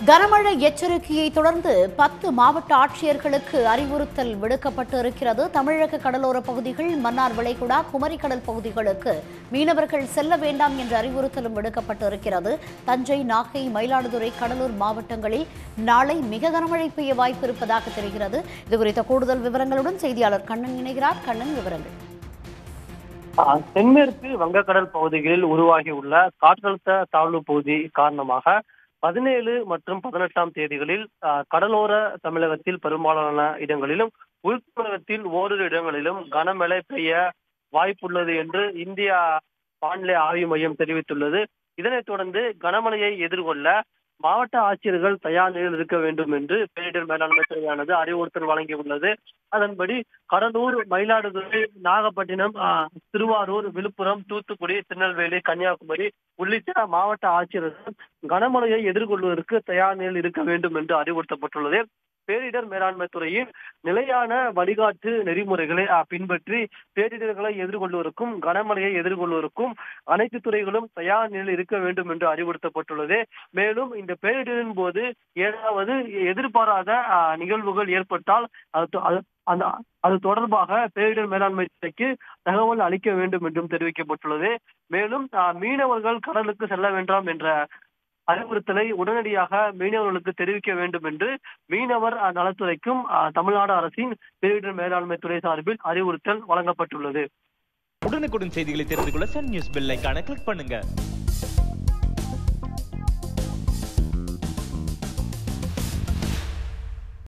கனமழை எச்சரிக்கையை தொடர்ந்து 10 மாவட்ட ஆட்சியர்களுக்கு அறிவுறுத்தல் விடுக்கப்பட்டு இருக்கிறது. தமிழக கடலோர பகுதிகள், மன்னார் வளைகுடா, குமரிக்கடல் பகுதிகளுக்கு மீனவர்கள் செல்ல வேண்டாம் என்ற அறிவுறுத்தலும் விடுக்கப்பட்டு இருக்கிறது. தஞ்சை, நாகை, மயிலாடுதுறை, கடலூர் மாவட்டங்களில் நாளை மிக கனமழை பெய்ய வாய்ப்பு இருப்பதாக தெரிகிறது. இதுகுறித்த கூடுதல் விவரங்களுடன் செய்தியாளர் கண்ணன் இணைகிறார். கண்ணன், விவரங்கள். தென்மேற்கு வங்கக்கடல் பகுதிகளில் உருவாகியுள்ள காற்றழுத்த தாழ்வு பகுதி காரணமாக 17 மற்றும் 18ஆம் தேதிகளில் கடலோர தமிழகத்தில் பெரும்பாலான இடங்களிலும், உள்தமிழகத்தில் ஓரிரு இடங்களிலும் கனமழை பெய்ய வாய்ப்புள்ளது என்று இந்திய வானிலை ஆய்வு மையம் தெரிவித்துள்ளது. இதனைத் தொடர்ந்து கனமழையை எதிர்கொள்ள மாவட்ட ஆட்சியர்கள் தயார் நிலையில் இருக்க வேண்டும் என்று பேரிடர் மேலாண்மை துறையானது அறிவுறுத்தல் வழங்கியுள்ளது. அதன்படி கடலூர், மயிலாடுதுறை, நாகப்பட்டினம், திருவாரூர், விழுப்புரம், தூத்துக்குடி, திருநெல்வேலி, கன்னியாகுமரி உள்ளிட்ட மாவட்ட ஆட்சியர்கள் கனமழையை எதிர்கொள்வதற்கு தயார் நிலையில் இருக்க வேண்டும் என்று அறிவுறுத்தப்பட்டுள்ளது. பேரிடர் மேலாண்மை துறையின் நிலையான வழிகாட்டு நெறிமுறைகளை பின்பற்றி பேரிடர்களை எதிர்கொள்வதற்கும் கனமழையை எதிர்கொள்வதற்கும் அனைத்து துறைகளும் தயார் நிலையில் இருக்க வேண்டும் என்று அறிவுறுத்தப்பட்டுள்ளது. மேலும் இந்த பேரிடரின் போது ஏதாவது எதிர்பாராத நிகழ்வுகள் ஏற்பட்டால் அது தொடர்பாக பேரிடர் மேலாண்மை துறைக்கு தகவல் அளிக்க வேண்டும் என்றும் தெரிவிக்கப்பட்டுள்ளது. மேலும் மீனவர்கள் கடலுக்கு செல்ல வேண்டாம் என்ற அறிவுறுத்தலை உடனடியாக மீனவர்களுக்கு தெரிவிக்க வேண்டும் என்று மீனவர் நலத்துறைக்கும் தமிழ்நாடு அரசின் பேரிடர் மேலாண்மை துறை சார்பில் அறிவுறுத்தல் வழங்கப்பட்டுள்ளது. உடனுக்குடன் செய்திகளை தெரிந்து கொள்ள சன் நியூஸ் பெல் ஐகானை கிளிக் பண்ணுங்க.